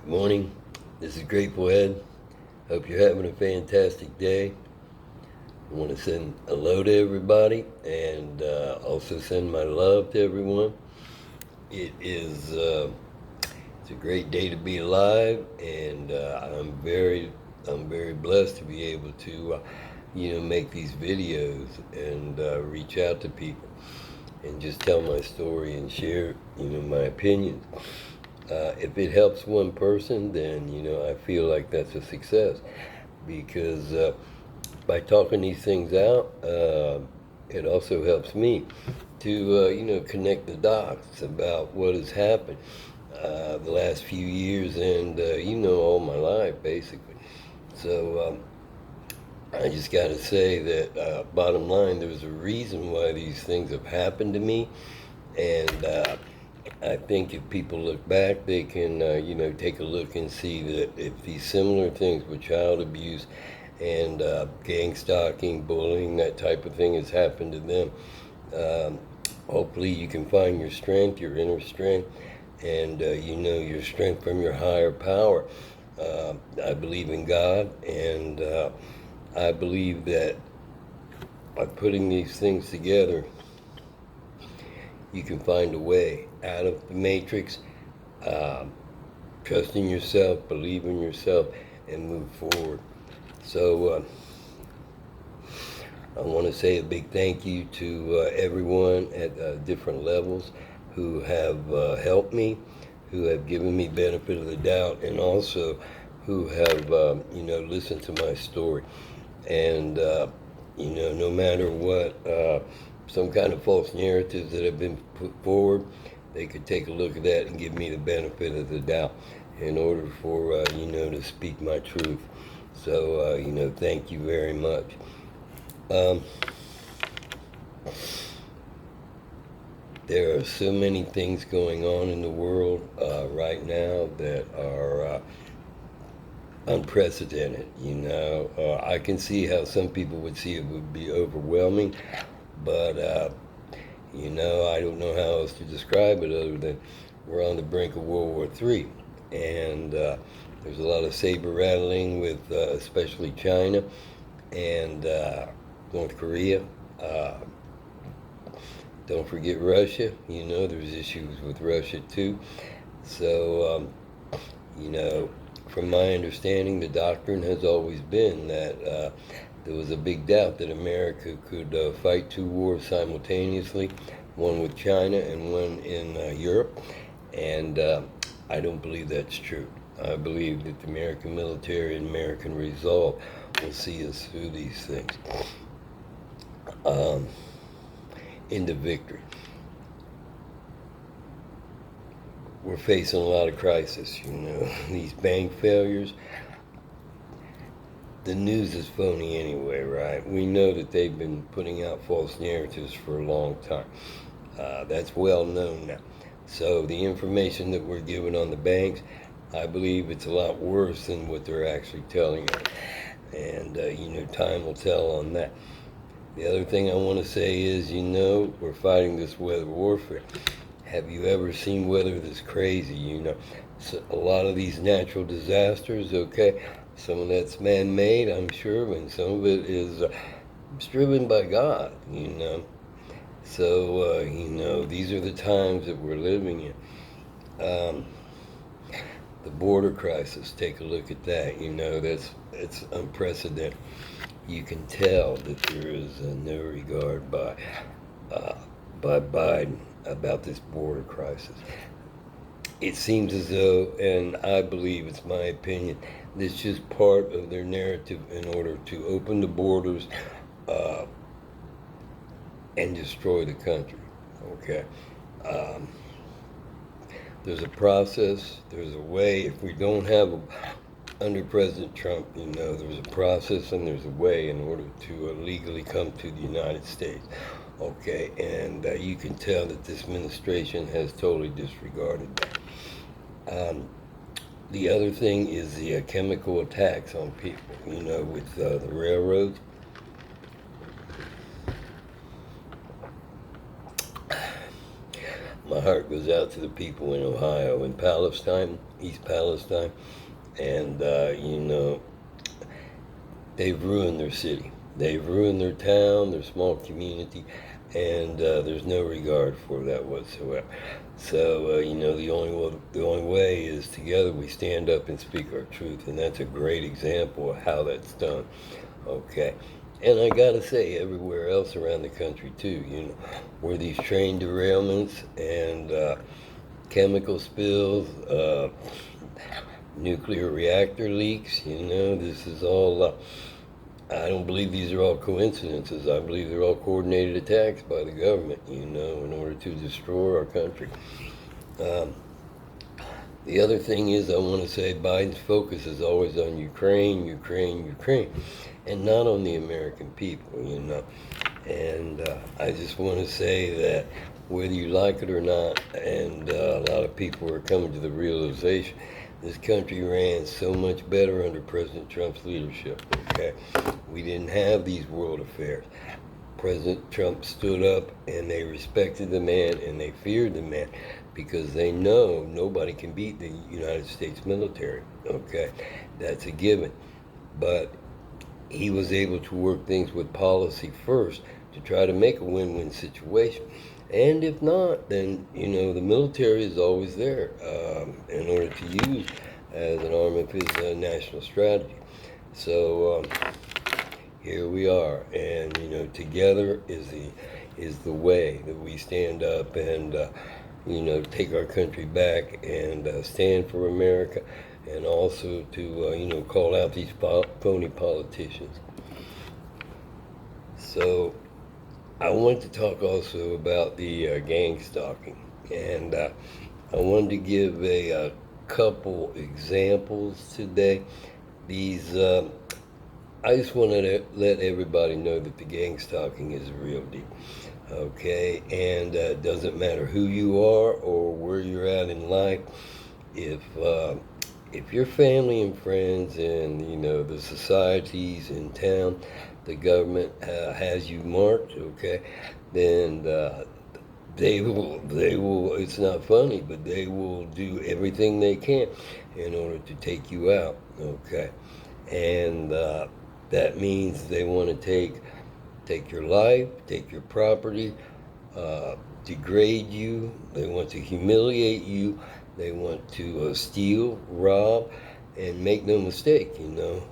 Good morning. This is Grateful Ed. Hope you're having a fantastic day. I want to send a hello to everybody and also send my love to everyone. It's a great day to be alive, and I'm very blessed to be able to make these videos and reach out to people and just tell my story and share my opinions. If it helps one person, then I feel like that's a success because by talking these things out, it also helps me to connect the dots about what has happened the last few years and all my life basically. So I just got to say that bottom line, there's a reason why these things have happened to me, and I think if people look back, they can, take a look and see that if these similar things with child abuse and gang stalking, bullying, that type of thing has happened to them, um, hopefully you can find your strength, your inner strength, and your strength from your higher power. I believe in God, and I believe that by putting these things together, you can find a way out of the matrix. Um, Trust in yourself, believe in yourself, and move forward. So I want to say a big thank you to everyone at different levels who have helped me, who have given me benefit of the doubt, and also who have listened to my story. And no matter what, some kind of false narratives that have been put forward, they could take a look at that and give me the benefit of the doubt in order for to speak my truth. So thank you very much. Um, there are so many things going on in the world right now that are unprecedented. I can see how some people would see it would be overwhelming, but I don't know how else to describe it other than we're on the brink of World War III, and there's a lot of saber rattling with especially China and North Korea. Uh, don't forget Russia. There's issues with Russia too. So, from my understanding, the doctrine has always been that there was a big doubt that America could fight two wars simultaneously, one with China and one in Europe. And I don't believe that's true. I believe that the American military and American resolve will see us through these things um, into victory. We're facing a lot of crisis, these bank failures. The news is phony anyway, right? We know that they've been putting out false narratives for a long time. That's well known now. So the information that we're given on the banks, I believe it's a lot worse than what they're actually telling us. And, time will tell on that. The other thing I want to say is, we're fighting this weather warfare. Have you ever seen weather that's crazy? So a lot of these natural disasters, okay, some of that's man-made, I'm sure, and some of it is driven by God. So, these are the times that we're living in. Um, the border crisis, take a look at that. It's unprecedented. You can tell that there is no regard uh, by Biden about this border crisis. It seems as though, and I believe it's my opinion, this is just part of their narrative in order to open the borders uh, and destroy the country. Okay. Um, there's a process, there's a way. If we don't have under President Trump, there's a process and there's a way in order to legally come to the United States. Okay, and you can tell that this administration has totally disregarded that. The other thing is the chemical attacks on people, with the railroads. my heart goes out to the people in Ohio, in Palestine, East Palestine, and they've ruined their city. They've ruined their town, their small community, and there's no regard for that whatsoever. So the only way is together we stand up and speak our truth, and that's a great example of how that's done. Okay, and I gotta say, everywhere else around the country too, where these train derailments and chemical spills, nuclear reactor leaks, this is all. I don't believe these are all coincidences. I believe they're all coordinated attacks by the government, in order to destroy our country. Um, the other thing is, I want to say Biden's focus is always on Ukraine, Ukraine, Ukraine, and not on the American people. And I just want to say that whether you like it or not, and a lot of people are coming to the realization, this country ran so much better under President Trump's leadership, okay? We didn't have these world affairs. President Trump stood up and they respected the man and they feared the man because they know nobody can beat the United States military, okay? That's a given. But he was able to work things with policy first to try to make a win-win situation. And if not, then, the military is always there in order to use as an arm of his national strategy. So here we are, and, together is the way that we stand up and, take our country back and stand for America, and also to, call out these phony politicians. So I want to talk also about the gangstalking, and I wanted to give a couple examples today. These, I just want to let everybody know that the gangstalking is a real deal, okay? And it doesn't matter who you are or where you're at in life. If your family and friends and the societies in town, the government has you marked, okay, then they will. It's not funny, but they will do everything they can in order to take you out, okay, and that means they want to take your life, take your property, degrade you. They want to humiliate you. They want to steal, rob, and make no mistake,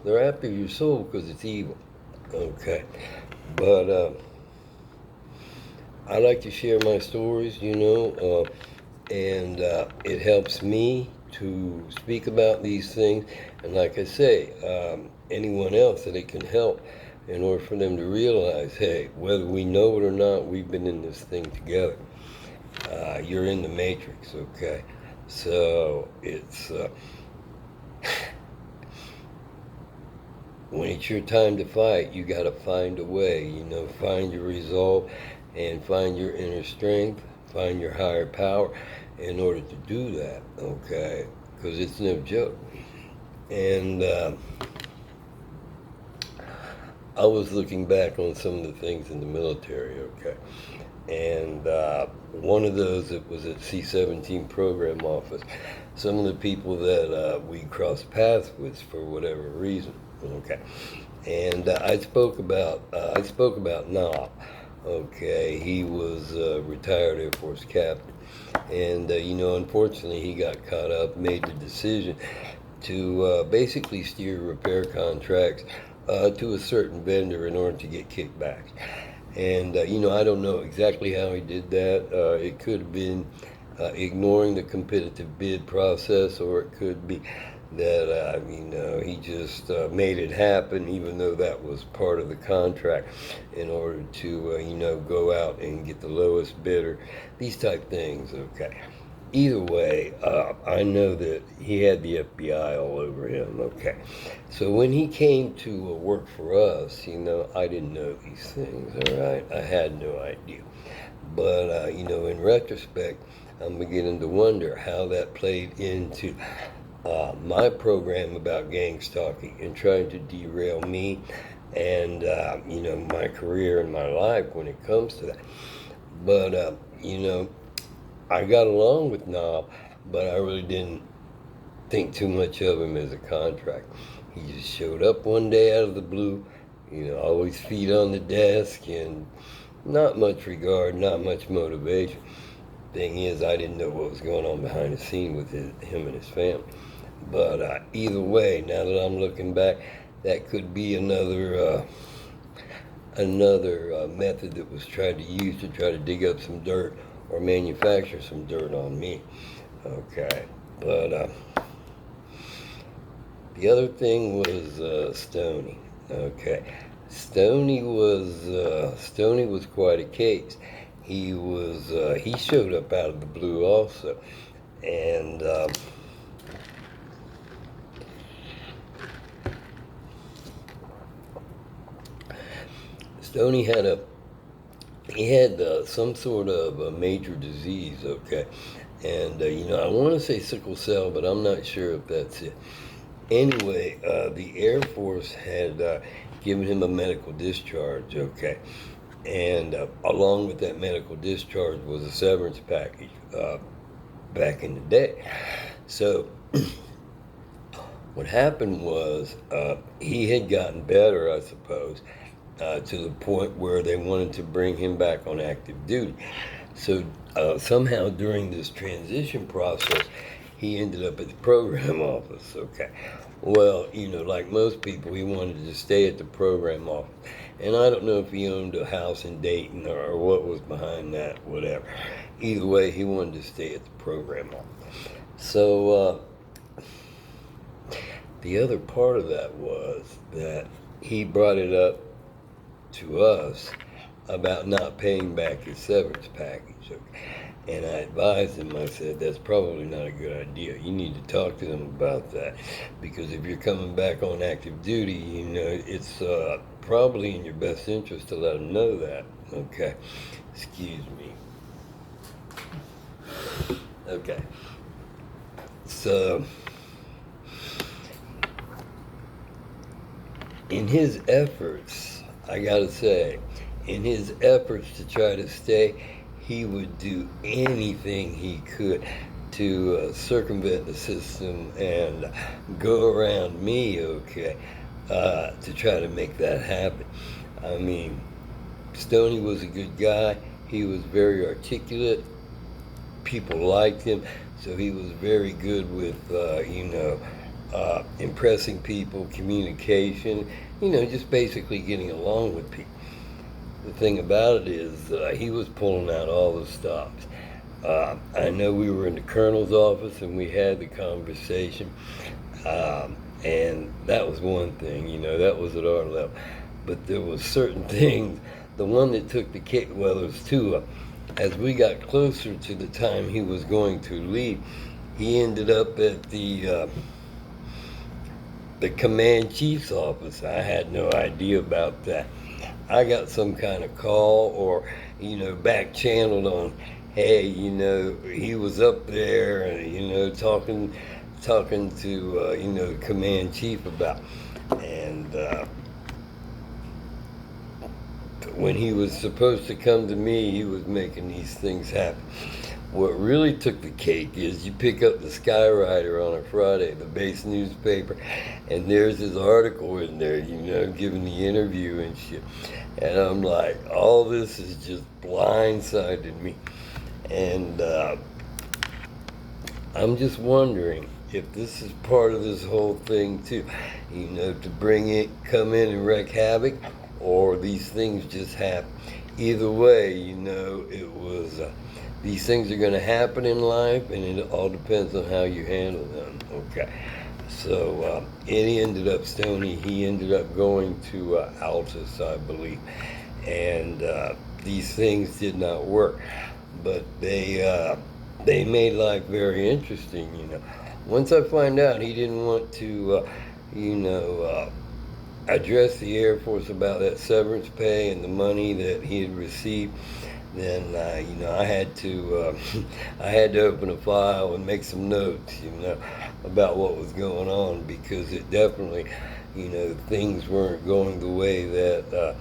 they're after your soul because it's evil. Okay, but I like to share my stories, and it helps me to speak about these things. And like I say, anyone else that it can help in order for them to realize, hey, whether we know it or not, we've been in this thing together. You're in the matrix, okay? So it's when it's your time to fight, you got to find a way, find your resolve and find your inner strength, find your higher power in order to do that, okay? Because it's no joke. And I was looking back on some of the things in the military, okay? And one of those, it was at C-17 program office. Some of the people that we crossed paths with for whatever reason, okay? And I spoke about Knob, okay? He was a retired Air Force captain. And, unfortunately, he got caught up, made the decision to basically steer repair contracts to a certain vendor in order to get kickbacks. And, I don't know exactly how he did that. It could have been ignoring the competitive bid process, or it could be that, he just made it happen, even though that was part of the contract, in order to, go out and get the lowest bidder, these type things, okay? Either way, I know that he had the FBI all over him, okay? So when he came to work for us, I didn't know these things, all right? I had no idea. But, in retrospect, I'm beginning to wonder how that played into my program about gang stalking and trying to derail me and, my career and my life when it comes to that. But, I got along with Knob, but I really didn't think too much of him as a contract. He just showed up one day out of the blue, always feet on the desk and not much regard, not much motivation. Thing is, I didn't know what was going on behind the scene with him and his family. But either way, now that I'm looking back, that could be another method that was tried to use to try to dig up some dirt or manufacture some dirt on me. Okay, but the other thing was Stoney. Okay, Stoney was quite a case. He showed up out of the blue also, and Stoney had some sort of a major disease. Okay, and I want to say sickle cell, but I'm not sure if that's it. Anyway, the Air Force had given him a medical discharge, okay? And along with that medical discharge was a severance package back in the day. So what happened was he had gotten better, I suppose, to the point where they wanted to bring him back on active duty. So somehow during this transition process, he ended up at the program office, okay? Well, like most people, he wanted to stay at the program office. And I don't know if he owned a house in Dayton or what was behind that, whatever. Either way, he wanted to stay at the program office. So the other part of that was that he brought it up to us about not paying back his severance package. And I advised him, I said, that's probably not a good idea. You need to talk to them about that. Because if you're coming back on active duty, it's probably in your best interest to let them know that. Okay. Excuse me. Okay. So, in his efforts, I gotta say, in his efforts to try to stay, he would do anything he could to circumvent the system and go around me, okay, to try to make that happen. I mean, Stoney was a good guy. He was very articulate. People liked him, so he was very good with, impressing people, communication, just basically getting along with people. The thing about it is he was pulling out all the stops. I know we were in the colonel's office and we had the conversation, and that was one thing, that was at our level. But there was certain things. The one that took the cake, well, there was two of them. As we got closer to the time he was going to leave, he ended up at the command chief's office. I had no idea about that. I got some kind of call or, back channeled on, hey, he was up there and, talking to, the command chief about. And when he was supposed to come to me, he was making these things happen. What really took the cake is you pick up the Skyrider on a Friday, the base newspaper, and there's his article in there, giving the interview and shit. And I'm like, all this is just blindsided me. And I'm just wondering if this is part of this whole thing too, to come in and wreak havoc, or these things just happen. Either way, it was... these things are going to happen in life, and it all depends on how you handle them. Okay. So Stoney, he ended up going to Altus, I believe. And these things did not work. But they made life very interesting, Once I find out he didn't want to, address the Air Force about that severance pay and the money that he had received, then I had to open a file and make some notes, about what was going on, because it definitely, things weren't going the way that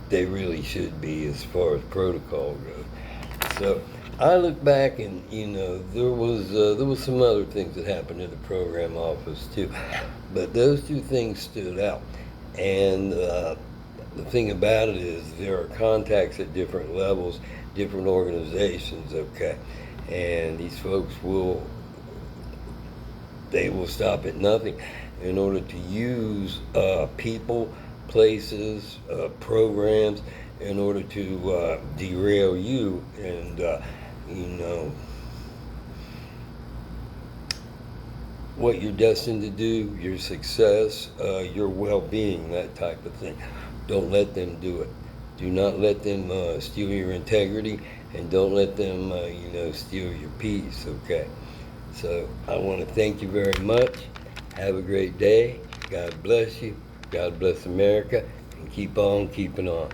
they really should be as far as protocol goes. So I look back and there was some other things that happened in the program office too, but those two things stood out. And the thing about it is there are contacts at different levels, different organizations. Okay, and these folks will stop at nothing in order to use people, places, programs in order to derail you and you know what you're destined to do, your success, your well-being, that type of thing. Don't let them do it. Do not let them steal your integrity, and don't let them steal your peace. Okay. So I want to thank you very much. Have a great day. God bless you. God bless America, and keep on keeping on.